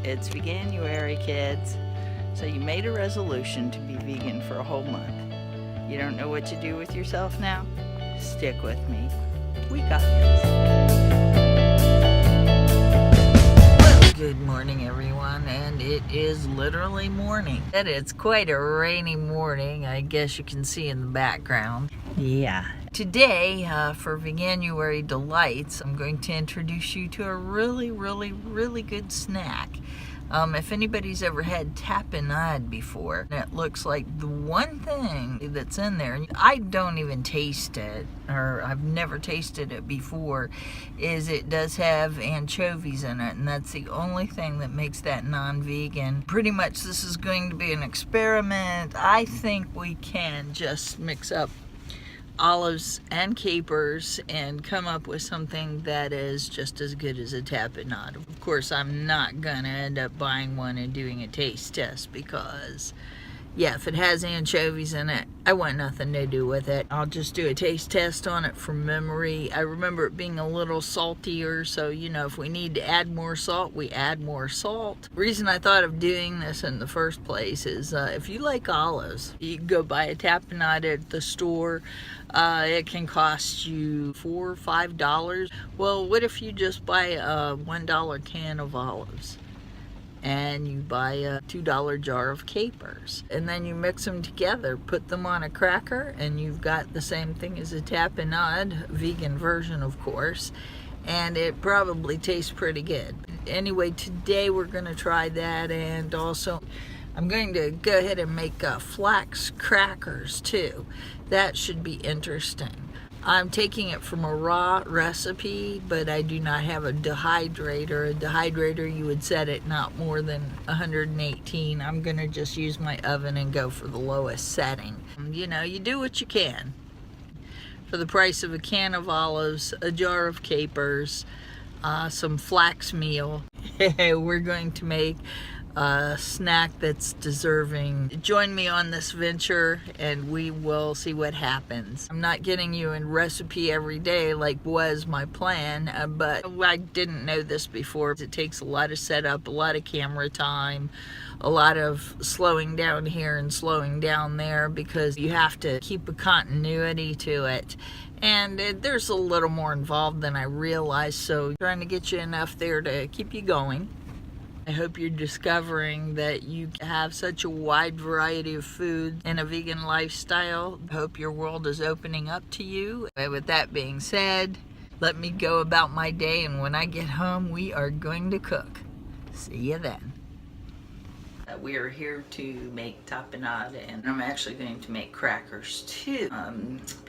It's Veganuary, kids. So you made a resolution to be vegan for a whole month. You don't know what to do with yourself now? Stick with me. We got this. Well, good morning, everyone, and it is literally morning. And it's quite a rainy morning, I guess you can see in the background. Yeah. Today, for Veganuary Delights, I'm going to introduce you to a really good snack. If anybody's ever had tapenade before, it looks like the one thing that's in there, I don't even taste it, or I've never tasted it before, is it does have anchovies in it, and that's the only thing that makes that non-vegan. Pretty much this is going to be an experiment. I think we can just mix up olives and capers and come up with something that is just as good as a tapenade. Of course, I'm not gonna end up buying one and doing a taste test because, yeah, if it has anchovies in it, I want nothing to do with it. I'll just do a taste test on it from memory. I remember it being a little saltier, so, you know, if we need to add more salt, we add more salt. The reason I thought of doing this in the first place is if you like olives, you can go buy a tapenade at the store. It can cost you $4 or $5. Well, what if you just buy a $1 can of olives? And you buy a $2 jar of capers, and then you mix them together, put them on a cracker, and you've got the same thing as a tapenade, vegan version of course, and it probably tastes pretty good. Anyway, today we're going to try that, and also I'm going to go ahead and make Flax crackers too. That should be interesting. I'm taking it from a raw recipe, but I do not have a dehydrator. A dehydrator, you would set it not more than 118. I'm gonna just use my oven and go for the lowest setting. You know, you do what you can. For the price of a can of olives, a jar of capers, some flax meal, we're going to make a snack that's deserving. Join me on this venture and we will see what happens. I'm not getting you a recipe every day like was my plan, but I didn't know this before. It takes a lot of setup, a lot of camera time, a lot of slowing down here and slowing down there because you have to keep a continuity to it. And there's a little more involved than I realized, so trying to get you enough there to keep you going. I hope you're discovering that you have such a wide variety of food in a vegan lifestyle. I hope your world is opening up to you. With that being said, let me go about my day, and when I get home, we are going to cook. See you then. We are here to make tapenade, and I'm actually going to make crackers too.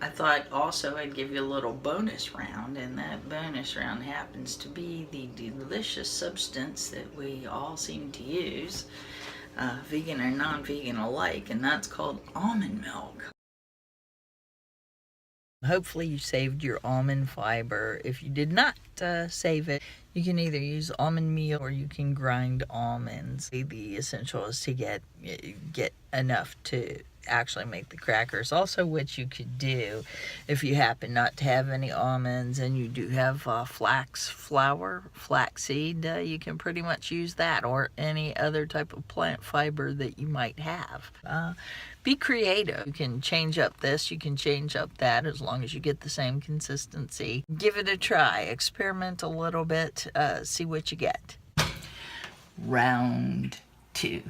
I thought also I'd give you a little bonus round, and that bonus round happens to be the delicious substance that we all seem to use, vegan or non-vegan alike, and that's called almond milk. Hopefully you saved your almond fiber. If you did not save it, you can either use almond meal or you can grind almonds. The essential is to get enough to actually make the crackers. Also, what you could do if you happen not to have any almonds and you do have flax flour, flaxseed, you can pretty much use that or any other type of plant fiber that you might have. Be creative. You can change up this, you can change up that, as long as you get the same consistency. Give it a try. Experiment a little bit. See what you get. Round 2.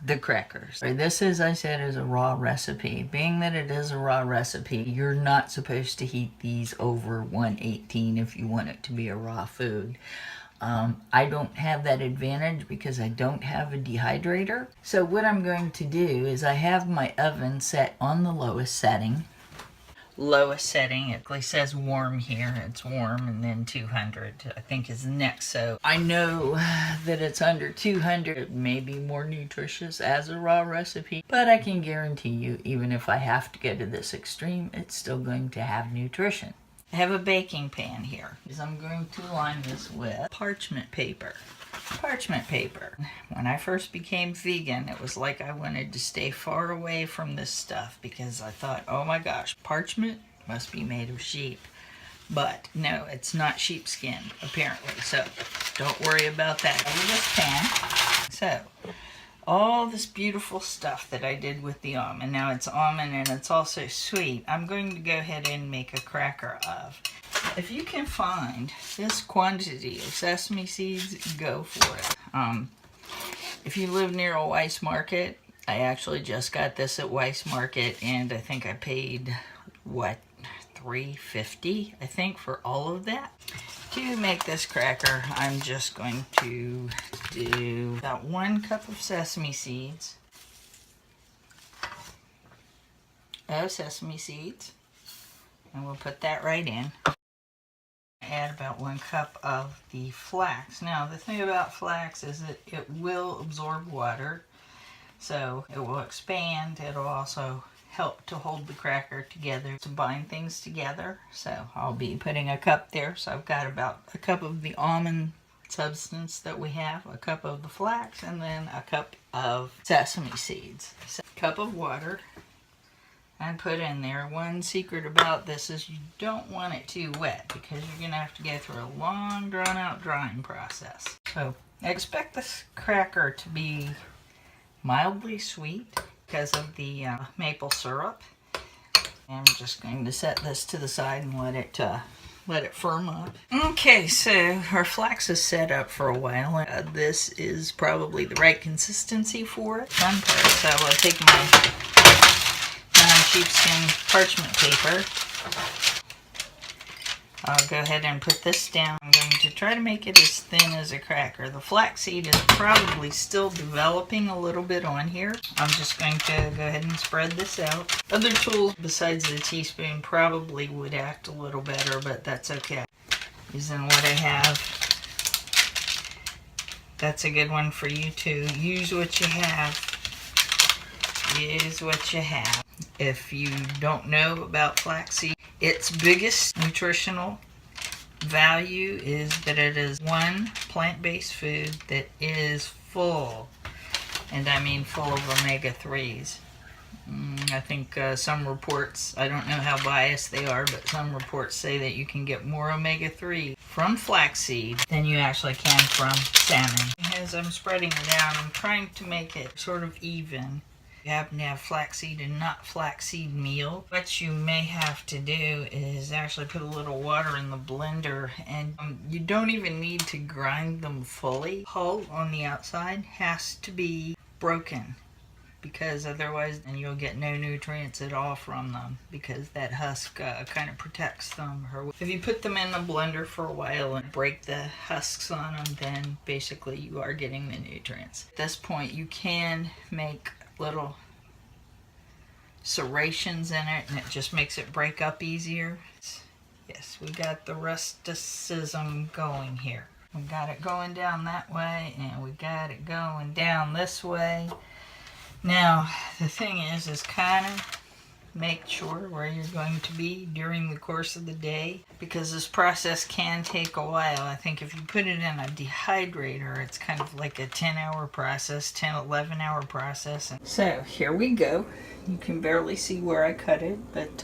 The crackers. This, as I said, is a raw recipe. Being that it is a raw recipe, you're not supposed to heat these over 118 if you want it to be a raw food. I don't have that advantage because I don't have a dehydrator. So what I'm going to do is I have my oven set on the lowest setting. Lowest setting, it says warm here, it's warm, and then 200 I think is next. So I know that it's under 200. It may be more nutritious as a raw recipe, but I can guarantee you, even if I have to go to this extreme, it's still going to have nutrition. I have a baking pan here. I'm going to line this with parchment paper. Parchment paper. When I first became vegan, it was like I wanted to stay far away from this stuff because I thought, oh my gosh, parchment must be made of sheep. But no, it's not sheepskin, apparently. So don't worry about that. Over this pan. So all this beautiful stuff that I did with the almond. Now it's almond and it's also sweet. I'm going to go ahead and make a cracker of. If you can find this quantity of sesame seeds, go for it. If you live near a Weiss Market, I actually just got this at Weiss Market, and I think I paid, what, $3.50, I think, for all of that. To make this cracker, I'm just going to do about 1 cup of sesame seeds. And we'll put that right in. Add about 1 cup of the flax. Now, the thing about flax is that it will absorb water, so it will expand. It'll also help to hold the cracker together, to bind things together. So I'll be putting a cup there. So I've got about a cup of the almond substance that we have, a cup of the flax, and then a cup of sesame seeds. So a cup of water. And put in there. One secret about this is you don't want it too wet, because you're going to have to go through a long, drawn-out drying process. So expect this cracker to be mildly sweet because of the maple syrup. And I'm just going to set this to the side and let it firm up. Okay, so our flax is set up for a while. This is probably the right consistency for it. Fun part. So I will take my sheepskin parchment paper. I'll go ahead and put this down. I'm going to try to make it as thin as a cracker. The flaxseed is probably still developing a little bit on here. I'm just going to go ahead and spread this out. Other tools besides the teaspoon probably would act a little better, but that's okay. Using what I have. That's a good one for you too. Use what you have. Use what you have. If you don't know about flaxseed, its biggest nutritional value is that it is one plant-based food that is full, and I mean full of omega-3s. I think some reports, I don't know how biased they are, but some reports say that you can get more omega-3 from flaxseed than you actually can from salmon. As I'm spreading it out, I'm trying to make it sort of even. You happen to have flaxseed and not flaxseed meal, what you may have to do is actually put a little water in the blender, and you don't even need to grind them fully. Hull on the outside has to be broken, because otherwise then you'll get no nutrients at all from them, because that husk kind of protects them. If you put them in the blender for a while and break the husks on them, then basically you are getting the nutrients. At this point you can make little serrations in it, and it just makes it break up easier. Yes, we got the rusticism going here. We got it going down that way, and we got it going down this way. Now, the thing is kind of make sure where you're going to be during the course of the day, because this process can take a while. I think if you put it in a dehydrator, it's kind of like a 10-hour process, 10, 11-hour process. So here we go. You can barely see where I cut it, but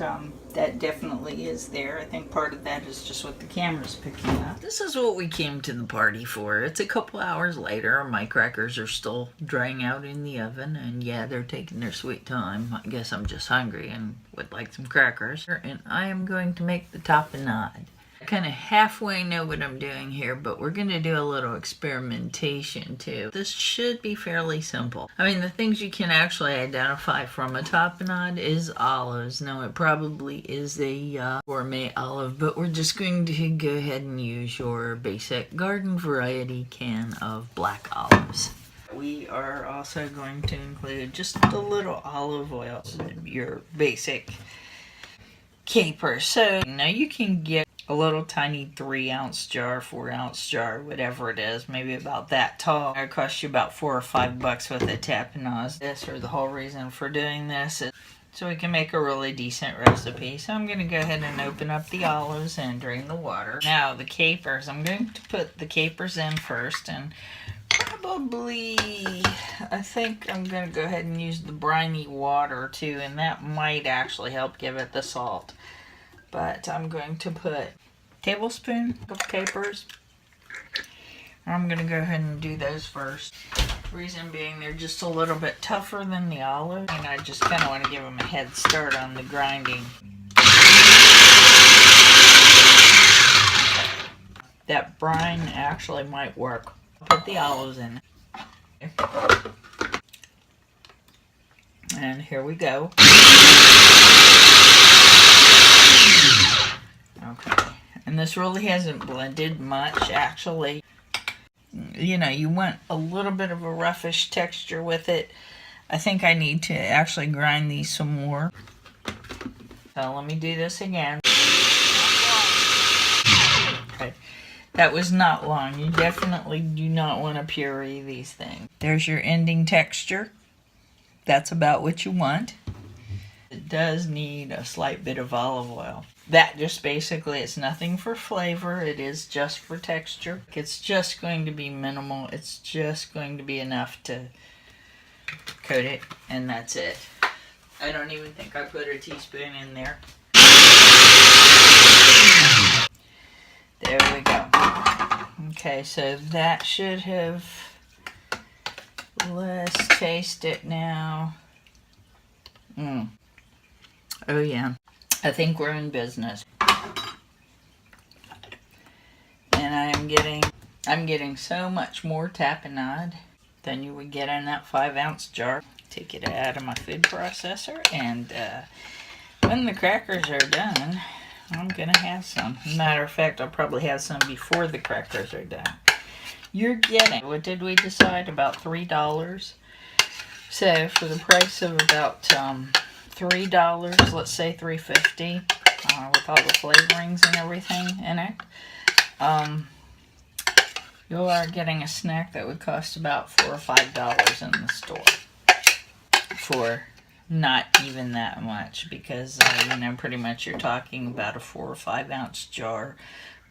that definitely is there. I think part of that is just what the camera's picking up. This is what we came to the party for. It's a couple hours later. My crackers are still drying out in the oven, and yeah, they're taking their sweet time. I guess I'm just hungry and would like some crackers. And I am going to make the tapenade. I kind of halfway know what I'm doing here, but we're going to do a little experimentation too. This should be fairly simple. I mean, the things you can actually identify from a tapenade is olives. Now, it probably is a gourmet olive, but we're just going to go ahead and use your basic garden variety can of black olives. We are also going to include just a little olive oil, your basic caper. So now you can get a little tiny 3-ounce jar, 4-ounce jar, whatever it is, maybe about that tall. It'll cost you about $4 or $5 with a tapenade. This, or the whole reason for doing this, is so we can make a really decent recipe. So I'm going to go ahead and open up the olives and drain the water. Now the capers, I'm going to put the capers in first, and probably, I think I'm going to go ahead and use the briny water too, and that might actually help give it the salt. But I'm going to put tablespoon of capers. I'm gonna go ahead and do those first. Reason being, they're just a little bit tougher than the olive, and I just kind of want to give them a head start on the grinding. That brine actually might work. I'll put the olives in. And here we go. Okay. And this really hasn't blended much, actually. You know, you want a little bit of a roughish texture with it. I think I need to actually grind these some more. So let me do this again. Okay. That was not long. You definitely do not want to puree these things. There's your ending texture. That's about what you want. It does need a slight bit of olive oil. That just basically, it's nothing for flavor. It is just for texture. It's just going to be minimal. It's just going to be enough to coat it, and that's it. I don't even think I put a teaspoon in there. There we go. Okay, so that should have... Let's taste it now. Oh yeah, I think we're in business. And I'm getting so much more tapenade than you would get in that 5-ounce jar. Take it out of my food processor, and when the crackers are done, I'm gonna have some. Matter of fact, I'll probably have some before the crackers are done. You're getting, what did we decide, about $3? So for the price of about $3, let's say $3.50, with all the flavorings and everything in it, you are getting a snack that would cost about $4 or $5 in the store for not even that much, because you know, pretty much you're talking about a 4 or 5 ounce jar,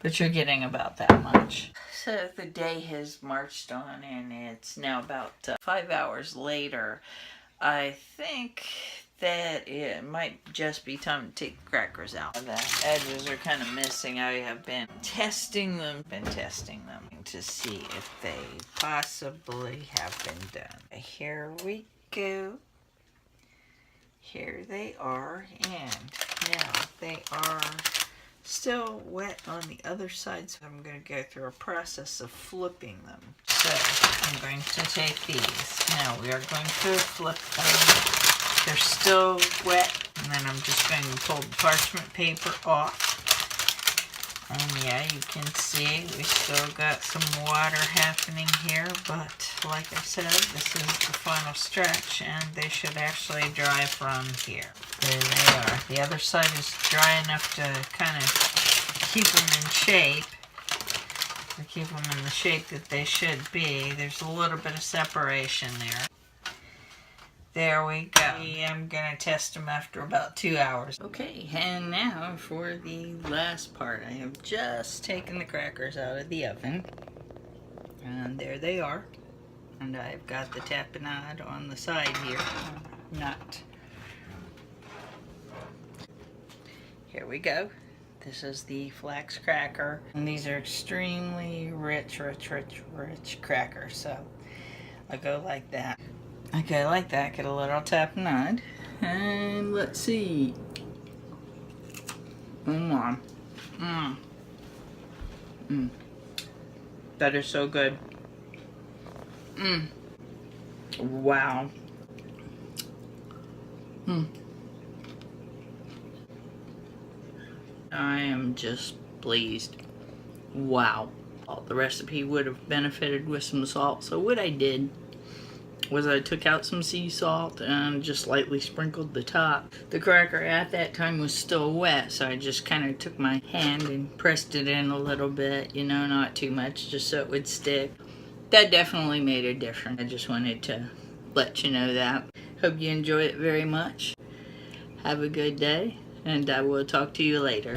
but you're getting about that much. So the day has marched on, and it's now about 5 hours later. I think that it might just be time to take the crackers out. The edges are kind of missing. I have been testing them to see if they possibly have been done. Here we go. Here they are, and now they are still wet on the other side, so I'm going to go through a process of flipping them. So I'm going to take these. Now we are going to flip them. They're still wet, and then I'm just going to pull the parchment paper off. And yeah, you can see we still got some water happening here, but like I said, this is the final stretch, and they should actually dry from here. There they are. The other side is dry enough to kind of keep them in shape, or keep them in the shape that they should be. There's a little bit of separation there. There we go. I'm going to test them after about 2 hours. Okay, and now for the last part. I have just taken the crackers out of the oven. And there they are. And I've got the tapenade on the side here. Not. Here we go. This is the Flax cracker. And these are extremely rich crackers. So I'll go like that. Okay, like that, get a little tapenade, and let's see. That is so good. Wow. I am just pleased. Wow. The recipe would have benefited with some salt, so what I did was I took out some sea salt and just lightly sprinkled the top. The cracker at that time was still wet, so I just kind of took my hand and pressed it in a little bit, you know, not too much, just so it would stick. That definitely made a difference. I just wanted to let you know that. Hope you enjoy it very much. Have a good day, and I will talk to you later.